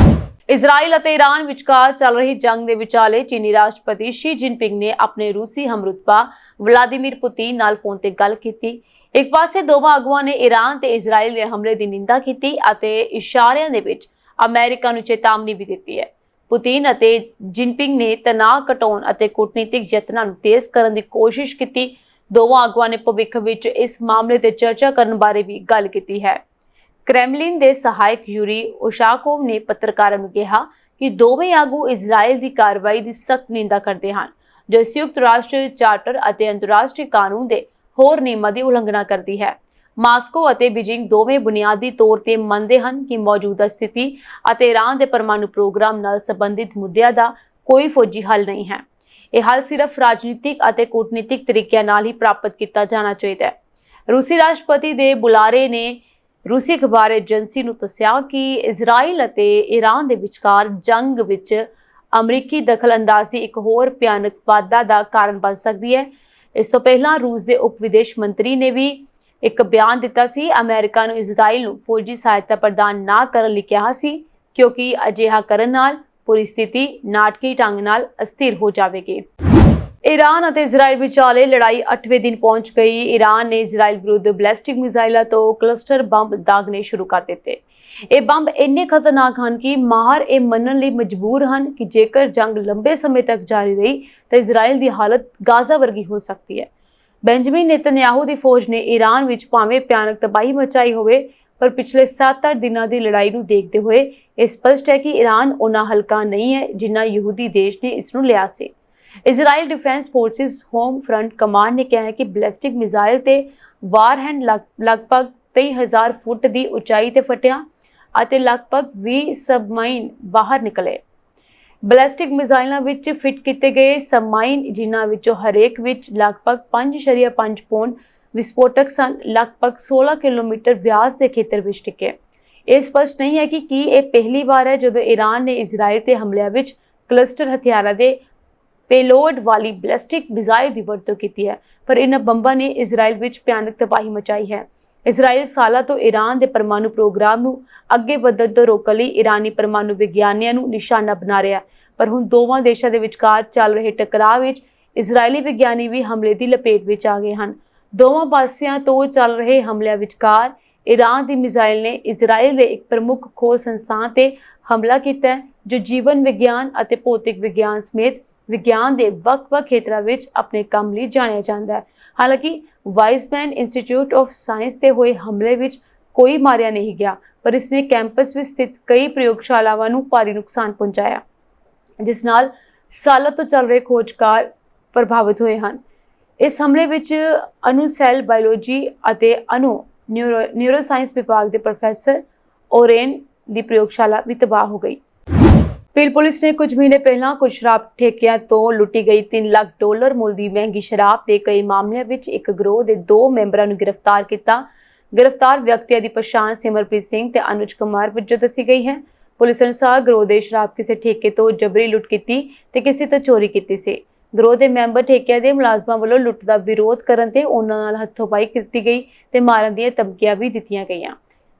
ਇਜ਼ਰਾਈਲ ਅਤੇ ਈਰਾਨ ਵਿਚਕਾਰ ਚੱਲ ਰਹੀ ਜੰਗ ਦੇ ਵਿਚਾਲੇ ਚੀਨੀ ਰਾਸ਼ਟਰਪਤੀ ਸ਼ੀ ਜਿਨਪਿੰਗ ਨੇ ਆਪਣੇ ਰੂਸੀ ਹਮਰੁਤਬਾ ਵਲਾਦੀਮੀਰ ਪੁਤਿਨ ਨਾਲ ਫੋਨ ਤੇ ਗੱਲ ਕੀਤੀ। ਇੱਕ ਪਾਸੇ ਦੋਵਾਂ ਆਗੂਆਂ ਨੇ ਈਰਾਨ ਤੇ ਇਜ਼ਰਾਈਲ ਦੇ ਹਮਲੇ ਦੀ ਨਿੰਦਾ ਕੀਤੀ ਅਤੇ ਇਸ਼ਾਰਿਆਂ ਦੇ ਵਿੱਚ ਅਮਰੀਕਾ ਨੂੰ ਚੇਤਾਵਨੀ ਵੀ ਦਿੱਤੀ ਹੈ। ਪੁਤਿਨ ਅਤੇ ਜਿਨਪਿੰਗ ਨੇ ਤਣਾਅ ਘਟਾਉਣ ਅਤੇ ਕੂਟਨੀਤਿਕ ਯਤਨਾਂ ਨੂੰ ਤੇਜ਼ ਕਰਨ ਦੀ ਕੋਸ਼ਿਸ਼ ਕੀਤੀ। ਦੋਵਾਂ ਆਗੂਆਂ ਨੇ ਭਵਿੱਖ ਵਿੱਚ ਇਸ ਮਾਮਲੇ ਤੇ ਚਰਚਾ ਕਰਨ ਬਾਰੇ ਵੀ ਗੱਲ ਕੀਤੀ ਹੈ। ਕ੍ਰੈਮਲਿਨ ਦੇ ਸਹਾਇਕ ਯੂਰੀ ਉਸ਼ਾਕੋਵ ਨੇ ਪੱਤਰਕਾਰਾਂ ਨੂੰ ਕਿਹਾ ਕਿ ਦੋਵੇਂ ਆਗੂ ਇਜ਼ਰਾਈਲ ਦੀ ਕਾਰਵਾਈ ਦੀ ਸਖਤ ਨਿੰਦਾ ਕਰਦੇ ਹਨ ਜੋ ਸੰਯੁਕਤ ਰਾਸ਼ਟਰ ਚਾਰਟਰ ਅਤੇ ਅੰਤਰਰਾਸ਼ਟਰੀ ਕਾਨੂੰਨ ਦੇ ਹੋਰ ਨਿਯਮਾਂ ਦੀ ਉਲੰਘਣਾ ਕਰਦੀ ਹੈ। ਮਾਸਕੋ ਅਤੇ ਬੀਜਿੰਗ ਦੋਵੇਂ ਬੁਨਿਆਦੀ ਤੌਰ ਤੇ ਮੰਨਦੇ ਹਨ ਕਿ ਮੌਜੂਦਾ ਸਥਿਤੀ ਅਤੇ ਈਰਾਨ ਦੇ ਪਰਮਾਣੂ ਪ੍ਰੋਗਰਾਮ ਨਾਲ ਸੰਬੰਧਿਤ ਮੁੱਦਿਆਂ ਦਾ ਕੋਈ ਫੌਜੀ ਹੱਲ ਨਹੀਂ ਹੈ। ਇਹ ਹੱਲ ਸਿਰਫ ਰਾਜਨੀਤਿਕ ਅਤੇ ਕੂਟਨੀਤਿਕ ਤਰੀਕਿਆਂ ਨਾਲ ਹੀ ਪ੍ਰਾਪਤ ਕੀਤਾ ਜਾਣਾ ਚਾਹੀਦਾ ਹੈ। ਰੂਸੀ ਰਾਸ਼ਟਰਪਤੀ ਦੇ ਬੁਲਾਰੇ ਨੇ ਰੂਸੀ ਅਖਬਾਰ ਏਜੰਸੀ ਨੂੰ ਦੱਸਿਆ ਕਿ ਇਜ਼ਰਾਈਲ ਅਤੇ ਈਰਾਨ ਦੇ ਵਿਚਕਾਰ ਜੰਗ ਵਿੱਚ ਅਮਰੀਕੀ ਦਖਲਅੰਦਾਜ਼ੀ ਇੱਕ ਹੋਰ ਭਿਆਨਕ ਵਾਧਾ ਦਾ ਕਾਰਨ ਬਣ ਸਕਦੀ ਹੈ। ਇਸ ਤੋਂ ਪਹਿਲਾਂ ਰੂਸ ਦੇ ਉਪ ਵਿਦੇਸ਼ ਮੰਤਰੀ ਨੇ ਵੀ ਇੱਕ ਬਿਆਨ ਦਿੱਤਾ ਸੀ। ਅਮਰੀਕਾ ਨੂੰ ਇਜ਼ਰਾਈਲ ਨੂੰ ਫੌਜੀ ਸਹਾਇਤਾ ਪ੍ਰਦਾਨ ਨਾ ਕਰਨ ਲਈ ਕਿਹਾ ਸੀ ਕਿਉਂਕਿ ਅਜਿਹਾ ਕਰਨ ਨਾਲ ਪੂਰੀ ਸਥਿਤੀ ਨਾਟਕੀ ਢੰਗ ਨਾਲ ਅਸਥਿਰ ਹੋ ਜਾਵੇਗੀ। ਈਰਾਨ ਅਤੇ ਇਜ਼ਰਾਈਲ ਵਿਚਾਲੇ ਲੜਾਈ 8ਵੇਂ ਦਿਨ ਪਹੁੰਚ ਗਈ। ਈਰਾਨ ਨੇ ਇਜ਼ਰਾਈਲ ਵਿਰੁੱਧ ਬੈਲਿਸਟਿਕ ਮਿਜ਼ਾਈਲਾਂ ਤੋਂ ਕਲਸਟਰ ਬੰਬ ਦਾਗਣੇ ਸ਼ੁਰੂ ਕਰ ਦਿੱਤੇ। ਇਹ ਬੰਬ ਇੰਨੇ ਖਤਰਨਾਕ ਹਨ ਕਿ ਮਾਹਰ ਇਹ ਮੰਨਣ ਲਈ ਮਜਬੂਰ ਹਨ ਕਿ ਜੇਕਰ ਜੰਗ ਲੰਬੇ ਸਮੇਂ ਤੱਕ ਜਾਰੀ ਰਹੀ ਤਾਂ ਇਜ਼ਰਾਈਲ ਦੀ ਹਾਲਤ ਗਾਜ਼ਾ ਵਰਗੀ ਹੋ ਸਕਦੀ ਹੈ। ਬੈਂਜਾਮਿਨ ਨੇਤਨਯਾਹੂ ਦੀ ਫੌਜ ਨੇ ਈਰਾਨ ਵਿੱਚ ਭਾਵੇਂ ਭਿਆਨਕ ਤਬਾਹੀ ਮਚਾਈ ਹੋਵੇ, ਪਰ ਪਿਛਲੇ 7-8 ਦਿਨਾਂ ਦੀ ਲੜਾਈ ਨੂੰ ਦੇਖਦੇ ਹੋਏ ਇਹ ਸਪਸ਼ਟ ਹੈ ਕਿ ਈਰਾਨ ਉਨਾ ਹਲਕਾ ਨਹੀਂ ਹੈ ਜਿੰਨਾ ਯਹੂਦੀ ਦੇਸ਼ ਨੇ ਇਸ ਨੂੰ ਲਿਆ ਸੀ। Israel Defense Forces Home Front Command ਨੇ ਕਿਹਾ ਹੈ ਕਿ ਬੈਲਿਸਟਿਕ ਮਿਜ਼ਾਈਲ ਤੇ ਵਾਰਹੈਡ ਲਗਭਗ 23,000 ਫੁੱਟ ਦੀ ਉਚਾਈ ਤੇ ਫਟਿਆ ਅਤੇ ਲਗਭਗ 20 ਸਬਮਾਈਨ ਬਾਹਰ ਨਿਕਲੇ। ਬੈਲਿਸਟਿਕ ਮਿਜ਼ਾਈਲਾਂ ਵਿੱਚ ਫਿੱਟ ਕੀਤੇ ਗਏ ਸਬਮਾਈਨ, ਜਿਨ੍ਹਾਂ ਵਿੱਚੋਂ ਹਰੇਕ ਵਿੱਚ ਲਗਭਗ 5.5 ਪੌਂਡ ਵਿਸਫੋਟਕ ਸਨ, ਲਗਭਗ 16 ਕਿਲੋਮੀਟਰ ਵਿਆਸ ਦੇ ਖੇਤਰ ਵਿੱਚ ਟਿਕੇ। ਇਹ ਸਪਸ਼ਟ ਨਹੀਂ ਹੈ ਕਿ ਕੀ ਇਹ ਪਹਿਲੀ ਵਾਰ ਹੈ ਜਦੋਂ ਈਰਾਨ ਨੇ ਇਜ਼ਰਾਈਲ ਤੇ ਹਮਲਿਆਂ ਵਿੱਚ ਕਲਸਟਰ ਹਥਿਆਰਾਂ ਦੇ ਪੇਲੋਡ ਵਾਲੀ ਬੈਲਿਸਟਿਕ ਮਿਜ਼ਾਈਲ ਦੀ ਵਰਤੋਂ ਕੀਤੀ ਹੈ, ਪਰ ਇਹਨਾਂ ਬੰਬਾਂ ਨੇ ਇਜ਼ਰਾਈਲ ਵਿੱਚ ਭਿਆਨਕ ਤਬਾਹੀ ਮਚਾਈ ਹੈ। ਇਜ਼ਰਾਈਲ ਸਾਲਾਂ ਤੋਂ ਈਰਾਨ ਦੇ ਪਰਮਾਣੂ ਪ੍ਰੋਗਰਾਮ ਨੂੰ ਅੱਗੇ ਵਧਣ ਤੋਂ ਰੋਕਣ ਲਈ ਈਰਾਨੀ ਪਰਮਾਣੂ ਵਿਗਿਆਨੀਆਂ ਨੂੰ ਨਿਸ਼ਾਨਾ ਬਣਾ ਰਿਹਾ, ਪਰ ਹੁਣ ਦੋਵਾਂ ਦੇਸ਼ਾਂ ਦੇ ਵਿਚਕਾਰ ਚੱਲ ਰਹੇ ਟਕਰਾਅ ਵਿੱਚ ਇਜ਼ਰਾਈਲੀ ਵਿਗਿਆਨੀ ਵੀ ਹਮਲੇ ਦੀ ਲਪੇਟ ਵਿੱਚ ਆ ਗਏ ਹਨ। ਦੋਵਾਂ ਪਾਸਿਆਂ ਤੋਂ ਚੱਲ ਰਹੇ ਹਮਲਿਆਂ ਵਿਚਕਾਰ ਈਰਾਨ ਦੀ ਮਿਜ਼ਾਈਲ ਨੇ ਇਜ਼ਰਾਈਲ ਦੇ ਇੱਕ ਪ੍ਰਮੁੱਖ ਖੋਜ ਸੰਸਥਾਨ ਤੇ ਹਮਲਾ ਕੀਤਾ ਹੈ, ਜੋ ਜੀਵਨ ਵਿਗਿਆਨ ਅਤੇ ਭੌਤਿਕ ਵਿਗਿਆਨ ਸਮੇਤ ਵਿਗਿਆਨ ਦੇ ਵੱਖ-ਵੱਖ ਖੇਤਰਾਂ ਵਿੱਚ ਆਪਣੇ ਕੰਮ ਲਈ ਜਾਣਿਆ ਜਾਂਦਾ ਹੈ। ਹਾਲਾਂਕਿ ਵਾਈਜ਼ਮੈਨ ਇੰਸਟੀਚਿਊਟ ਆਫ ਸਾਇੰਸ ਤੇ ਹੋਏ ਹਮਲੇ ਵਿੱਚ ਕੋਈ ਮਾਰਿਆ ਨਹੀਂ ਗਿਆ, ਪਰ ਇਸਨੇ ਕੈਂਪਸ ਵਿੱਚ ਸਥਿਤ ਕਈ ਪ੍ਰਯੋਗਸ਼ਾਲਾਵਾਂ ਨੂੰ ਭਾਰੀ ਨੁਕਸਾਨ ਪਹੁੰਚਾਇਆ, ਜਿਸ ਨਾਲ ਸਾਲਾਂ ਤੋਂ ਚੱਲ ਰਹੇ ਖੋਜਕਾਰ ਪ੍ਰਭਾਵਿਤ ਹੋਏ ਹਨ। ਇਸ ਹਮਲੇ ਵਿੱਚ ਅਣੂ ਸੈੱਲ ਬਾਇਓਲੋਜੀ ਅਤੇ ਅਣੂ ਨਿਊਰੋਸਾਇੰਸ ਵਿਭਾਗ ਦੇ ਪ੍ਰੋਫੈਸਰ ਓਰੇਨ ਦੀ ਪ੍ਰਯੋਗਸ਼ਾਲਾ ਵੀ ਤਬਾਹ ਹੋ ਗਈ। ਫਿਰ ਪੁਲਿਸ ਨੇ ਕੁਝ ਮਹੀਨੇ ਪਹਿਲਾਂ ਕੁਝ ਸ਼ਰਾਬ ਠੇਕਿਆਂ ਤੋਂ ਲੁੱਟੀ ਗਈ $3 ਲੱਖ ਮੁੱਲ ਦੀ ਮਹਿੰਗੀ ਸ਼ਰਾਬ ਦੇ ਕਈ ਮਾਮਲਿਆਂ ਵਿੱਚ ਇੱਕ ਗਰੋਹ ਦੇ 2 ਮੈਂਬਰਾਂ ਨੂੰ ਗ੍ਰਿਫਤਾਰ ਕੀਤਾ। ਗ੍ਰਿਫਤਾਰ ਵਿਅਕਤੀਆਂ ਦੀ ਪਛਾਣ ਸਿਮਰਪ੍ਰੀਤ ਸਿੰਘ ਤੇ ਅਨੁਜ ਕੁਮਾਰ ਵਜੋਂ ਦੱਸੀ ਗਈ ਹੈ। ਪੁਲਿਸ ਅਨੁਸਾਰ ਗਰੋਹ ਦੇ ਸ਼ਰਾਬ ਕਿਸੇ ਠੇਕੇ ਤੋਂ ਜਬਰੀ ਲੁੱਟ ਕੀਤੀ ਤੇ ਕਿਸੇ ਤੋਂ ਚੋਰੀ ਕੀਤੀ ਸੀ। ਗਰੋਹ ਦੇ ਮੈਂਬਰ ਠੇਕਿਆਂ ਦੇ ਮੁਲਾਜ਼ਮਾਂ ਵੱਲੋਂ ਲੁੱਟ ਦਾ ਵਿਰੋਧ ਕਰਨ ਤੇ ਉਹਨਾਂ ਨਾਲ ਹੱਥੋਂਬਾਈ ਕੀਤੀ ਗਈ ਤੇ ਮਾਰਨ ਦੀਆਂ ਧਮਕੀਆਂ ਵੀ ਦਿੱਤੀਆਂ ਗਈਆਂ।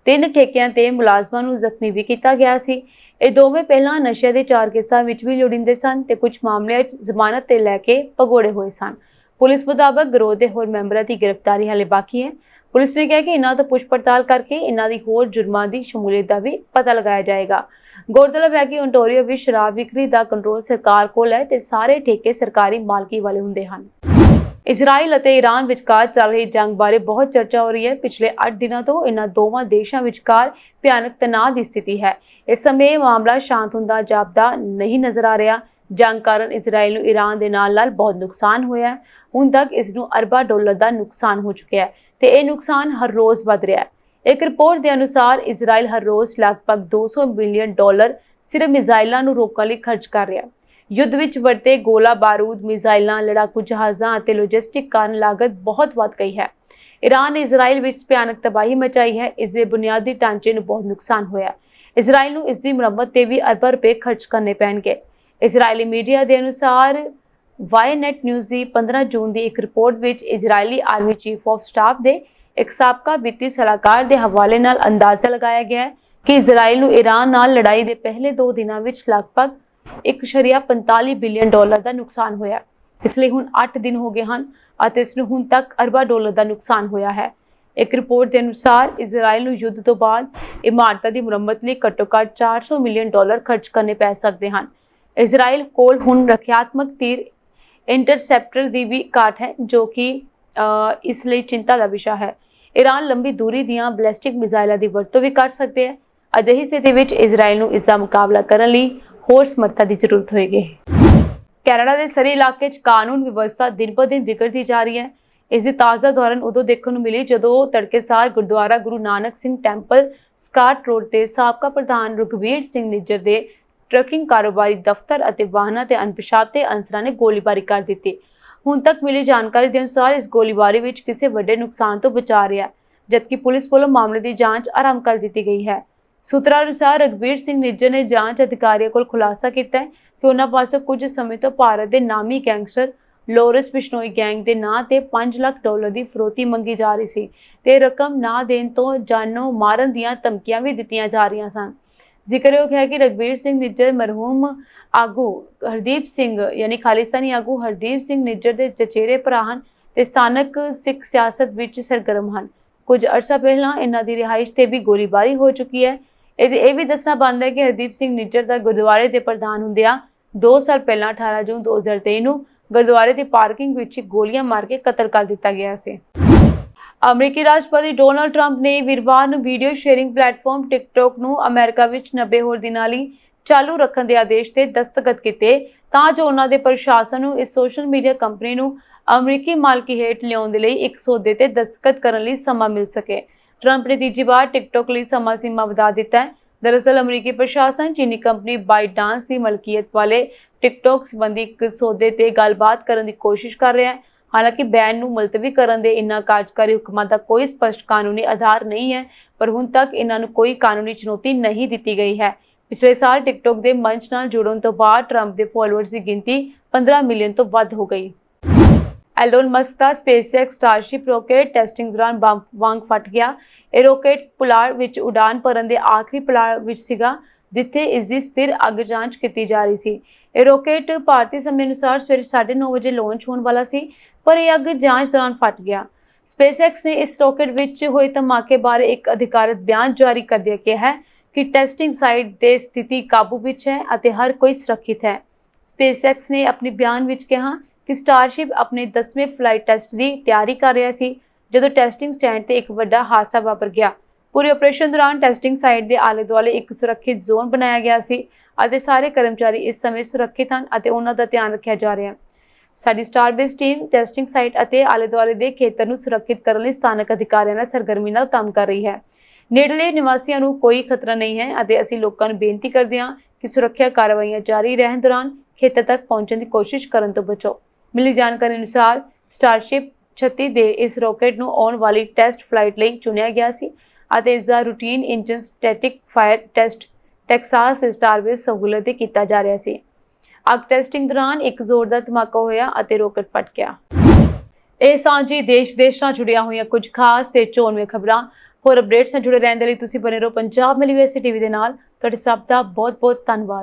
3 ਠੇਕਿਆਂ ਤੇ ਮੁਲਾਜ਼ਮਾਂ ਨੂੰ ਜ਼ਖਮੀ ਵੀ ਕੀਤਾ ਗਿਆ ਸੀ। ਇਹ ਦੋਵੇਂ ਪਹਿਲਾਂ ਨਸ਼ੇ ਦੇ 4 ਕੇਸਾਂ ਵਿੱਚ ਵੀ ਲੋੜੀਂਦੇ ਸਨ ਤੇ ਕੁਝ ਮਾਮਲਿਆਂ 'ਚ ਜ਼ਮਾਨਤ ਤੇ ਲੈ ਕੇ ਭਗੌੜੇ ਹੋਏ ਸਨ। ਪੁਲਿਸ ਮੁਤਾਬਕ ਗਰੋਹ ਦੇ ਹੋਰ ਮੈਂਬਰਾਂ ਦੀ ਗ੍ਰਿਫਤਾਰੀ ਹਾਲੇ ਬਾਕੀ ਹੈ। ਪੁਲਿਸ ਨੇ ਕਿਹਾ ਕਿ ਇਹਨਾਂ ਤੋਂ ਪੁੱਛ ਪੜਤਾਲ ਕਰਕੇ ਇਹਨਾਂ ਦੀ ਹੋਰ ਜੁਰਮਾਂ ਦੀ ਸ਼ਮੂਲੀਅਤ ਦਾ ਵੀ ਪਤਾ ਲਗਾਇਆ ਜਾਏਗਾ। ਗੌਰਤਲਬ ਹੈ ਕਿ ਓਨਟਾਰੀਓ ਵਿੱਚ ਸ਼ਰਾਬ ਵਿਕਰੀ ਦਾ ਕੰਟਰੋਲ ਸਰਕਾਰ ਕੋਲ ਹੈ ਤੇ ਸਾਰੇ ਠੇਕੇ ਸਰਕਾਰੀ ਮਾਲਕੀ ਵਾਲੇ ਹੁੰਦੇ ਹਨ। ਇਜ਼ਰਾਈਲ ਅਤੇ ਈਰਾਨ ਵਿਚਕਾਰ ਚੱਲ ਰਹੀ ਜੰਗ ਬਾਰੇ ਬਹੁਤ ਚਰਚਾ ਹੋ ਰਹੀ ਹੈ। ਪਿਛਲੇ 8 ਦਿਨਾਂ ਤੋਂ ਇਹਨਾਂ ਦੋਵਾਂ ਦੇਸ਼ਾਂ ਵਿਚਕਾਰ ਭਿਆਨਕ ਤਣਾਅ ਦੀ ਸਥਿਤੀ ਹੈ। ਇਸ ਸਮੇਂ ਮਾਮਲਾ ਸ਼ਾਂਤ ਹੁੰਦਾ ਜਾਪਦਾ ਨਹੀਂ ਨਜ਼ਰ ਆ ਰਿਹਾ। ਜੰਗ ਕਾਰਨ ਇਜ਼ਰਾਈਲ ਨੂੰ ਈਰਾਨ ਦੇ ਨਾਲ ਬਹੁਤ ਨੁਕਸਾਨ ਹੋਇਆ ਹੈ। ਹੁਣ ਤੱਕ ਇਸ ਨੂੰ ਅਰਬਾਂ ਡਾਲਰ ਦਾ ਨੁਕਸਾਨ ਹੋ ਚੁੱਕਿਆ ਹੈ ਤੇ ਇਹ ਨੁਕਸਾਨ ਹਰ ਰੋਜ਼ ਵਧ ਰਿਹਾ ਹੈ। ਇੱਕ ਰਿਪੋਰਟ ਦੇ ਅਨੁਸਾਰ ਇਜ਼ਰਾਈਲ ਹਰ ਰੋਜ਼ ਲਗਭਗ $200 ਮਿਲੀਅਨ ਸਿਰਫ ਮਿਜ਼ਾਈਲਾਂ ਨੂੰ ਰੋਕਣ ਲਈ ਖਰਚ ਕਰ ਰਿਹਾ ਹੈ। ਯੁੱਧ ਵਿੱਚ ਵਰਤੇ ਗੋਲਾ ਬਾਰੂਦ, ਮਿਜ਼ਾਈਲਾਂ, ਲੜਾਕੂ ਜਹਾਜ਼ਾਂ ਅਤੇ ਲੌਜਿਸਟਿਕ ਕਾਰਨ ਲਾਗਤ ਬਹੁਤ ਵੱਧ ਗਈ ਹੈ। ਈਰਾਨ ਨੇ ਇਜ਼ਰਾਈਲ ਵਿੱਚ ਭਿਆਨਕ ਤਬਾਹੀ ਮਚਾਈ ਹੈ। ਇਸ ਦੇ ਬੁਨਿਆਦੀ ਢਾਂਚੇ ਨੂੰ ਬਹੁਤ ਨੁਕਸਾਨ ਹੋਇਆ। ਇਜ਼ਰਾਈਲ ਨੂੰ ਇਸ ਦੀ ਮੁਰੰਮਤ ਤੇ ਵੀ ਅਰਬਾਂ ਰੁਪਏ ਖਰਚ ਕਰਨੇ ਪੈਣਗੇ। ਇਜ਼ਰਾਈਲੀ ਮੀਡੀਆ ਦੇ ਅਨੁਸਾਰ ਵਾਈਨੈਟ ਨਿਊਜ਼ ਦੀ 15 ਜੂਨ ਦੀ ਇੱਕ ਰਿਪੋਰਟ ਵਿੱਚ ਇਜ਼ਰਾਈਲੀ ਆਰਮੀ ਚੀਫ ਆਫ ਸਟਾਫ ਦੇ ਇੱਕ ਸਾਬਕਾ ਵਿੱਤੀ ਸਲਾਹਕਾਰ ਦੇ ਹਵਾਲੇ ਨਾਲ ਅੰਦਾਜ਼ਾ ਲਗਾਇਆ ਗਿਆ ਹੈ ਕਿ ਇਜ਼ਰਾਈਲ ਨੂੰ ਈਰਾਨ ਨਾਲ ਲੜਾਈ ਦੇ ਪਹਿਲੇ 2 ਦਿਨਾਂ ਵਿੱਚ ਲਗਭਗ $1.45 ਬਿਲੀਅਨ ਦਾ ਨੁਕਸਾਨ ਹੋਇਆ। ਇਸ ਲਈ ਹੁਣ 8 ਦਿਨ ਹੋ ਗਏ ਹਨ ਅਤੇ ਇਸ ਨੂੰ ਹੁਣ ਤੱਕ ਅਰਬਾਂ ਡਾਲਰ ਦਾ ਨੁਕਸਾਨ ਹੋਇਆ ਹੈ। ਇੱਕ ਰਿਪੋਰਟ ਦੇ ਅਨੁਸਾਰ ਇਜ਼ਰਾਈਲ ਨੂੰ ਯੁੱਧ ਤੋਂ ਬਾਅਦ ਇਮਾਰਤਾਂ ਦੀ ਮੁਰੰਮਤ ਲਈ ਘੱਟੋ-ਘੱਟ $400 ਮਿਲੀਅਨ ਖਰਚ ਕਰਨੇ ਪੈ ਸਕਦੇ ਹਨ। ਇਜ਼ਰਾਈਲ ਕੋਲ ਹੁਣ ਰੱਖਿਆਤਮਕ ਤੀਰ ਇੰਟਰਸੈਪਟਰ ਦੀ ਵੀ ਘਾਟ ਹੈ, ਜੋ ਕਿ ਇਸ ਲਈ ਚਿੰਤਾ ਦਾ ਵਿਸ਼ਾ ਹੈ। ਈਰਾਨ ਲੰਬੀ ਦੂਰੀ ਦੀਆਂ ਬੈਲਿਸਟਿਕ ਮਿਜ਼ਾਈਲਾਂ ਦੀ ਵਰਤੋਂ ਵੀ ਕਰ ਸਕਦੇ ਹੈ। ਅਜਿਹੀ ਸਥਿਤੀ ਵਿੱਚ ਇਜ਼ਰਾਈਲ ਨੂੰ ਇਸ ਦਾ ਮੁਕਾਬਲਾ ਕਰਨ ਲਈ ਹੋਰ ਸਮਰੱਥਾ ਦੀ ਜ਼ਰੂਰਤ ਹੋਏਗੀ। ਕੈਨੇਡਾ ਦੇ ਸਰੀ ਇਲਾਕੇ 'ਚ ਕਾਨੂੰਨ ਵਿਵਸਥਾ ਦਿਨ-ਬ-ਦਿਨ ਵਿਗੜਦੀ ਜਾ ਰਹੀ ਹੈ। ਇਸ ਦੀ ਤਾਜ਼ਾ ਉਦਾਹਰਨ ਉਦੋਂ ਦੇਖਣ ਨੂੰ ਮਿਲੀ ਜਦੋਂ ਤੜਕੇਸਾਰ Gurdwara Guru Nanak Singh Temple Scott Road ਤੇ ਸਾਬਕਾ ਪ੍ਰਧਾਨ ਰਘਬੀਰ ਸਿੰਘ ਨਿੱਜਰ ਦੇ ਟਰੱਕਿੰਗ ਕਾਰੋਬਾਰੀ ਦਫ਼ਤਰ ਅਤੇ ਵਾਹਨਾਂ ਤੇ ਅਣਪਛਾਤੇ ਅਨਸਰਾਂ ਨੇ ਗੋਲੀਬਾਰੀ ਕਰ ਦਿੱਤੀ। ਹੁਣ ਤੱਕ ਮਿਲੀ ਜਾਣਕਾਰੀ ਦੇ ਅਨੁਸਾਰ ਇਸ ਗੋਲੀਬਾਰੀ ਵਿੱਚ ਕਿਸੇ ਵੱਡੇ ਨੁਕਸਾਨ ਤੋਂ ਬਚਾ ਰਿਹਾ, ਜਦਕਿ ਪੁਲਿਸ ਵੱਲੋਂ ਮਾਮਲੇ ਦੀ ਜਾਂਚ ਆਰੰਭ ਕਰ ਦਿੱਤੀ ਗਈ ਹੈ। ਸੂਤਰਾਂ ਅਨੁਸਾਰ ਰਘਬੀਰ ਸਿੰਘ ਨਿੱਜਰ ਨੇ ਜਾਂਚ ਅਧਿਕਾਰੀਆਂ ਕੋਲ ਖੁਲਾਸਾ ਕੀਤਾ ਹੈ ਕਿ ਉਹਨਾਂ ਪਾਸੋਂ ਕੁਝ ਸਮੇਂ ਤੋਂ ਭਾਰਤ ਦੇ ਨਾਮੀ ਗੈਂਗਸਟਰ ਲੋਰੈਂਸ ਬਿਸ਼ਨੋਈ ਗੈਂਗ ਦੇ ਨਾਂ ਤੇ $5 ਲੱਖ ਦੀ ਫਰੋਤੀ ਮੰਗੀ ਜਾ ਰਹੀ ਸੀ ਤੇ ਰਕਮ ਨਾ ਦੇਣ ਤੋਂ ਜਾਨੋਂ ਮਾਰਨ ਦੀਆਂ ਧਮਕੀਆਂ ਵੀ ਦਿੱਤੀਆਂ ਜਾ ਰਹੀਆਂ ਸਨ। ਜ਼ਿਕਰਯੋਗ ਹੈ ਕਿ ਰਘਬੀਰ ਸਿੰਘ ਨਿੱਜਰ ਮਰਹੂਮ ਆਗੂ ਹਰਦੀਪ ਸਿੰਘ ਯਾਨੀ ਖਾਲਿਸਤਾਨੀ ਆਗੂ ਹਰਦੀਪ ਸਿੰਘ ਨਿੱਜਰ ਦੇ ਚਚੇਰੇ ਭਰਾ ਹਨ ਤੇ ਸਥਾਨਕ ਸਿੱਖ ਸਿਆਸਤ ਵਿੱਚ ਸਰਗਰਮ ਹਨ। ਕੁਝ ਅਰਸਾ ਪਹਿਲਾਂ ਇਹਨਾਂ ਦੀ ਰਿਹਾਇਸ਼ ਤੇ ਵੀ ਗੋਲੀਬਾਰੀ ਹੋ ਚੁੱਕੀ ਹੈ। ਇਹ ਵੀ ਦੱਸਣਾ ਬਣਦਾ ਹੈ ਕਿ ਹਰਦੀਪ ਸਿੰਘ ਨਿੱਜਰ ਦਾ ਗੁਰਦੁਆਰੇ ਦੇ ਪ੍ਰਧਾਨ ਹੁੰਦਿਆਂ 2 ਸਾਲ ਪਹਿਲਾਂ 18 ਜੂਨ 2023 ਨੂੰ ਗੁਰਦੁਆਰੇ ਦੀ ਪਾਰਕਿੰਗ ਵਿੱਚ ਗੋਲੀਆਂ ਮਾਰ ਕੇ ਕਤਲ ਕਰ ਦਿੱਤਾ ਗਿਆ ਸੀ। ਅਮਰੀਕੀ ਰਾਸ਼ਟਰਪਤੀ ਡੋਨਾਲਡ ਟਰੰਪ ਨੇ ਵੀਰਵਾਰ ਨੂੰ ਵੀਡੀਓ ਸ਼ੇਅਰਿੰਗ ਪਲੇਟਫਾਰਮ ਟਿਕਟੌਕ ਨੂੰ ਅਮਰੀਕਾ ਵਿੱਚ 90 ਹੋਰ ਦਿਨਾਂ ਲਈ ਚਾਲੂ ਰੱਖਣ ਦੇ ਆਦੇਸ਼ ਤੇ ਦਸਤਖਤ ਕੀਤੇ ਤਾਂ ਜੋ ਉਹਨਾਂ ਦੇ ਪ੍ਰਸ਼ਾਸਨ ਨੂੰ ਇਸ ਸੋਸ਼ਲ ਮੀਡੀਆ ਕੰਪਨੀ ਨੂੰ ਅਮਰੀਕੀ ਮਾਲਕੀ ਹੇਠ ਲਿਆਉਣ ਦੇ ਲਈ ਇੱਕ ਸੌਦੇ ਤੇ ਦਸਤਖਤ ਕਰਨ ਲਈ ਸਮਾਂ ਮਿਲ ਸਕੇ। ਟਰੰਪ ਨੇ ਤੀਜੀ ਵਾਰ ਟਿਕਟੌਕ ਲਈ ਸਮਾਂ ਸੀਮਾ ਵਧਾ ਦਿੱਤਾ ਹੈ। ਦਰਅਸਲ ਅਮਰੀਕੀ ਪ੍ਰਸ਼ਾਸਨ ਚੀਨੀ ਕੰਪਨੀ ਬਾਈਟਡਾਂਸ ਦੀ ਮਲਕੀਅਤ ਵਾਲੇ ਟਿਕਟੌਕ ਸੰਬੰਧੀ ਇੱਕ ਸੌਦੇ ਤੇ ਗੱਲਬਾਤ ਕਰਨ ਦੀ ਕੋਸ਼ਿਸ਼ ਕਰ ਰਿਹਾ ਹੈ। ਹਾਲਾਂਕਿ ਬੈਨ ਨੂੰ ਮੁਲਤਵੀ ਕਰਨ ਦੇ ਇਨ੍ਹਾਂ ਕਾਰਜਕਾਰੀ ਹੁਕਮਾਂ ਦਾ ਕੋਈ ਸਪਸ਼ਟ ਕਾਨੂੰਨੀ ਆਧਾਰ ਨਹੀਂ ਹੈ, ਪਰ ਹੁਣ ਤੱਕ ਇਹਨਾਂ ਨੂੰ ਕੋਈ ਕਾਨੂੰਨੀ ਚੁਣੌਤੀ ਨਹੀਂ ਦਿੱਤੀ ਗਈ ਹੈ। ਪਿਛਲੇ ਸਾਲ ਟਿਕਟੌਕ ਦੇ ਮੰਚ ਨਾਲ ਜੁੜਨ ਤੋਂ ਬਾਅਦ ਟਰੰਪ ਦੇ ਫਾਲੋਅਰਸ ਦੀ ਗਿਣਤੀ 15 ਮਿਲੀਅਨ ਤੋਂ ਵੱਧ ਹੋ ਗਈ। ਐਲੋਨ ਮਸਕ ਦਾ SpaceX ਸਟਾਰਸ਼ਿਪ ਰੌਕੇਟ ਟੈਸਟਿੰਗ ਦੌਰਾਨ ਬੰਬ ਵਾਂਗ ਫਟ ਗਿਆ। ਇਹ ਰੌਕੇਟ ਪੁਲਾੜ ਵਿੱਚ ਉਡਾਨ ਭਰਨ ਦੇ ਆਖਰੀ ਪੜਾਅ ਵਿੱਚ ਸੀਗਾ, ਜਿੱਥੇ ਇਸ ਦੀ ਸਥਿਰ ਅੱਗ ਜਾਂਚ ਕੀਤੀ ਜਾ ਰਹੀ ਸੀ। ਇਹ ਰੌਕੇਟ ਭਾਰਤੀ ਸਮੇਂ ਅਨੁਸਾਰ ਸਵੇਰੇ 9:30 ਵਜੇ ਲਾਂਚ ਹੋਣ ਵਾਲਾ ਸੀ, ਪਰ ਇਹ ਅੱਗ ਜਾਂਚ ਦੌਰਾਨ ਫਟ ਗਿਆ। SpaceX ਨੇ ਇਸ ਰੌਕੇਟ ਵਿੱਚ ਹੋਏ ਧਮਾਕੇ ਬਾਰੇ ਇੱਕ ਅਧਿਕਾਰਤ ਬਿਆਨ ਜਾਰੀ ਕਰਦਿਆਂ ਕਿਹਾ ਕਿ ਟੈਸਟਿੰਗ ਸਾਈਟ ਤੇ ਸਥਿਤੀ ਕਾਬੂ ਵਿੱਚ ਹੈ ਅਤੇ ਹਰ ਕੋਈ ਸੁਰੱਖਿਅਤ ਹੈ। SpaceX ਨੇ ਆਪਣੇ ਬਿਆਨ ਵਿੱਚ ਕਿਹਾ ਕਿ ਸਟਾਰਸ਼ਿਪ ਆਪਣੇ 10ਵੇਂ ਫਲਾਈਟ ਟੈਸਟ ਦੀ ਤਿਆਰੀ ਕਰ ਰਿਹਾ ਸੀ ਜਦੋਂ ਟੈਸਟਿੰਗ ਸਟੈਂਡ ਤੇ ਇੱਕ ਵੱਡਾ ਹਾਦਸਾ ਵਾਪਰ ਗਿਆ। ਪੂਰੇ ਆਪਰੇਸ਼ਨ ਦੌਰਾਨ ਟੈਸਟਿੰਗ ਸਾਈਟ ਦੇ ਆਲੇ-ਦੁਆਲੇ ਇੱਕ ਸੁਰੱਖਿਅਤ ਜ਼ੋਨ ਬਣਾਇਆ ਗਿਆ ਸੀ ਅਤੇ ਸਾਰੇ ਕਰਮਚਾਰੀ ਇਸ ਸਮੇਂ ਸੁਰੱਖਿਅਤ ਹਨ ਅਤੇ ਉਹਨਾਂ ਦਾ ਧਿਆਨ ਰੱਖਿਆ ਜਾ ਰਿਹਾ ਹੈ। ਸਾਡੀ ਸਟਾਰਬੇਸ ਟੀਮ ਟੈਸਟਿੰਗ ਸਾਈਟ ਅਤੇ ਆਲੇ-ਦੁਆਲੇ ਦੇ ਖੇਤਰ ਨੂੰ ਸੁਰੱਖਿਅਤ ਕਰਨ ਲਈ ਸਥਾਨਕ ਅਧਿਕਾਰੀਆਂ ਨਾਲ ਸਰਗਰਮੀ ਨਾਲ ਕੰਮ ਕਰ ਰਹੀ ਹੈ। ਨੇੜਲੇ ਨਿਵਾਸੀਆਂ ਨੂੰ ਕੋਈ ਖਤਰਾ ਨਹੀਂ ਹੈ ਅਤੇ ਅਸੀਂ ਲੋਕਾਂ ਨੂੰ ਬੇਨਤੀ ਕਰਦੇ ਹਾਂ ਕਿ ਸੁਰੱਖਿਆ ਕਾਰਵਾਈਆਂ ਜਾਰੀ ਰਹਿਣ ਦੌਰਾਨ ਖੇਤਰ ਤੱਕ ਪਹੁੰਚਣ ਦੀ ਕੋਸ਼ਿਸ਼ ਕਰਨ ਤੋਂ ਬਚੋ। ਮਿਲੀ ਜਾਣਕਾਰੀ ਅਨੁਸਾਰ ਸਟਾਰਸ਼ਿਪ 36 ਦੇ ਇਸ ਰੌਕੇਟ ਨੂੰ ਆਉਣ ਵਾਲੀ ਟੈਸਟ ਫਲਾਈਟ ਲਈ ਚੁਣਿਆ ਗਿਆ ਸੀ ਅਤੇ ਇਸ ਦਾ routine engine static fire test Texas Starbase ਸਹੂਲਤ ਤੇ ਕੀਤਾ ਜਾ ਰਿਹਾ ਸੀ। ਅੱਗ ਟੈਸਟਿੰਗ ਦੌਰਾਨ ਇੱਕ ਜ਼ੋਰਦਾਰ ਧਮਾਕਾ ਹੋਇਆ ਅਤੇ ਰੌਕੇਟ ਫਟ ਗਿਆ। ਇਹ ਸਾਂਝੀ ਦੇਸ਼ ਵਿਦੇਸ਼ ਨਾਲ ਜੁੜੀਆਂ ਹੋਈਆਂ ਕੁਝ ਖਾਸ ਤੇ ਚੋਣਵੇਂ ਖਬਰਾਂ। ਹੋਰ ਅਪਡੇਟਸ ਨਾਲ ਜੁੜੇ ਰਹਿਣ ਦੇ ਲਈ ਤੁਸੀਂ ਬਣੇ ਰਹੋ ਪੰਜਾਬ ਮਿਲੀ USA TV ਦੇ ਨਾਲ। ਤੁਹਾਡੇ ਸਭ ਦਾ ਬਹੁਤ ਬਹੁਤ ਧੰਨਵਾਦ।